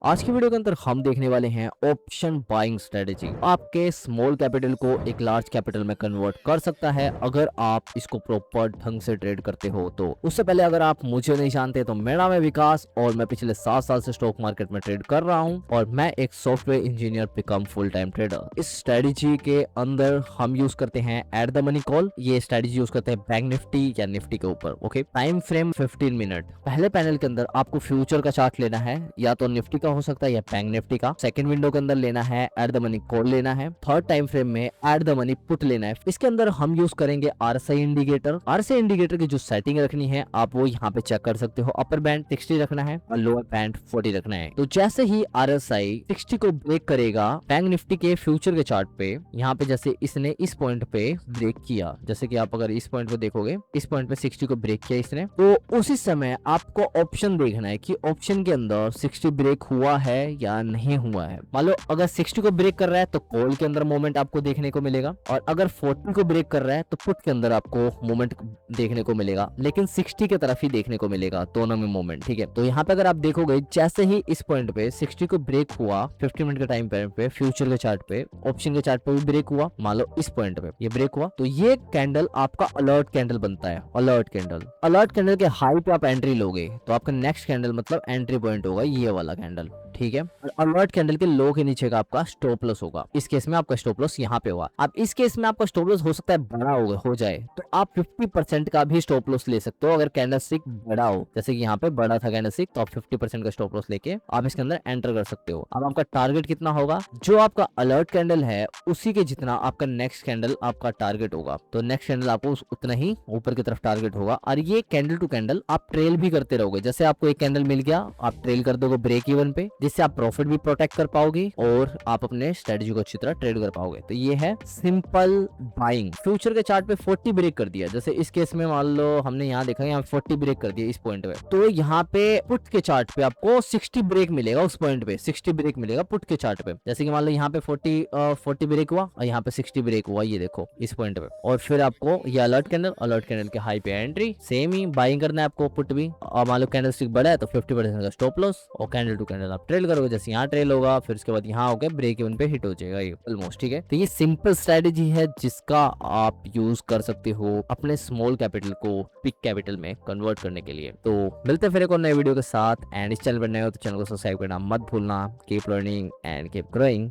आज की वीडियो के अंदर हम देखने वाले हैं ऑप्शन बाइंग स्ट्रेटेजी। आपके स्मॉल कैपिटल को एक लार्ज कैपिटल में कन्वर्ट कर सकता है अगर आप इसको प्रॉपर ढंग से ट्रेड करते हो। तो उससे पहले अगर आप मुझे नहीं जानते तो मेरा नाम है विकास और मैं पिछले 7 साल से स्टॉक मार्केट में ट्रेड कर रहा हूं और मैं एक software engineer become full time trader. इस स्ट्रेटेजी के अंदर हम यूज करते हैं एट द मनी कॉल। ये स्ट्रेटेजी यूज करते हैं बैंक निफ्टी या निफ्टी के ऊपर। Okay, time frame 15 minute. पहले पैनल के अंदर आपको फ्यूचर का चार्ट लेना है, या तो निफ्टी का हो सकता है या बैंक निफ्टी का। सेकंड विंडो के अंदर लेना है एट द मनी कॉल लेना है। थर्ड टाइम फ्रेम में एट द मनी पुट लेना है। इसके अंदर हम यूज करेंगे आरएसआई इंडिकेटर। आरएसआई इंडिकेटर की जो सेटिंग रखनी है आप वो यहाँ पे चेक कर सकते हो। अपर बैंड 60 रखना है और लोअर बैंड 40 रखना है। तो जैसे ही आरएसआई 60 को ब्रेक करेगा बैंक निफ्टी के फ्यूचर के चार्ट पे, यहाँ पे जैसे इसने इस पॉइंट पे ब्रेक किया, जैसे कि आप अगर इस पॉइंट पे देखोगे, इस पॉइंट पे 60 को ब्रेक किया इसने, तो उसी समय आपको ऑप्शन देखना है कि ऑप्शन के अंदर 60 ब्रेक हुआ है या नहीं हुआ है। मान लो अगर 60 को ब्रेक कर रहा है तो कॉल के अंदर मोमेंट आपको देखने को मिलेगा, और अगर 40 को ब्रेक कर रहा है तो पुट के अंदर आपको मोमेंट देखने को मिलेगा, लेकिन 60 की तरफ ही देखने को मिलेगा दोनों में मोमेंट। ठीक है, तो यहाँ पे अगर आप देखोगे जैसे ही इस पॉइंट पे 60 को ब्रेक हुआ 50 मिनट के टाइम पे फ्यूचर के चार्ट पे, ऑप्शन के चार्ट पे भी ब्रेक हुआ, मान लो इस पॉइंट पे ये ब्रेक हुआ, तो ये कैंडल आपका अलर्ट कैंडल बनता है। अलर्ट कैंडल, अलर्ट कैंडल के हाई पे आप एंट्री लोगे तो आपका नेक्स्ट कैंडल मतलब एंट्री पॉइंट होगा ये वाला कैंडल। ठीक है, और अलर्ट कैंडल के लो के नीचे का आपका स्टॉप लॉस होगा। इस केस में आपका स्टॉप लॉस यहाँ पे होगा। अब इस केस में आपका स्टॉप लॉस हो सकता है बड़ा हो जाए, तो आप 50% का भी स्टॉप लॉस ले सकते हो। अगर कैंडल स्टिक बड़ा हो, जैसे कि यहाँ पे बड़ा था कैंडल स्टिक, तो आप 50% का स्टॉप लॉस लेके आप इसके अंदर एंटर कर सकते हो। अब आपका टारगेट कितना होगा, जो आपका अलर्ट कैंडल है उसी के जितना आपका नेक्स्ट कैंडल आपका टारगेट होगा। तो नेक्स्ट कैंडल आपको उतना ही ऊपर की तरफ टारगेट होगा, और ये कैंडल टू कैंडल आप ट्रेल भी करते रहोगे। जैसे आपको एक कैंडल मिल गया, आप ट्रेल कर दोगे ब्रेक इवन पे, जिससे आप प्रॉफिट भी प्रोटेक्ट कर पाओगे और आप अपने स्ट्रेटजी को अच्छी तरह ट्रेड कर पाओगे। तो ये है सिंपल बाइंग। फ्यूचर के चार्ट पे 40 ब्रेक कर दिया, जैसे इस केस में मान लो हमने यहाँ देखा यहाँ 40 ब्रेक कर दिया इस पॉइंट पे, तो यहाँ पे पुट के चार्ट पे आपको 60 ब्रेक मिलेगा। उस पॉइंट पे 60 ब्रेक मिलेगा पुट के चार्ट पे। जैसे कि मान लो यहाँ पे 40 ब्रेक हुआ और यहाँ पे 60 ब्रेक हुआ, ये देखो इस पॉइंट पे, और फिर आपको ये अलर्ट कैंडल के हाई पे एंट्री, सेम ही बाइंग करना है आपको पुट भी। और मान लो कैंडल स्टिक बड़ा है तो 50% का स्टॉप लॉस, और कैंडल टू कैंडल आप ट्रेड करोगे। जैसे यहाँ ट्रेल होगा फिर उसके बाद यहाँ होगा ब्रेक इवन पे हिट हो जाएगा ये ऑलमोस्ट। ठीक है, तो ये सिंपल स्ट्रेटेजी है जिसका आप यूज कर सकते हो अपने स्मॉल कैपिटल को बिग कैपिटल में कन्वर्ट करने के लिए। तो मिलते हैं फिर एक और नए वीडियो के साथ, एंड इस चैनल पर नए हो तो चैनल को सब्सक्राइब करना मत भूलना। Keep learning and keep growing.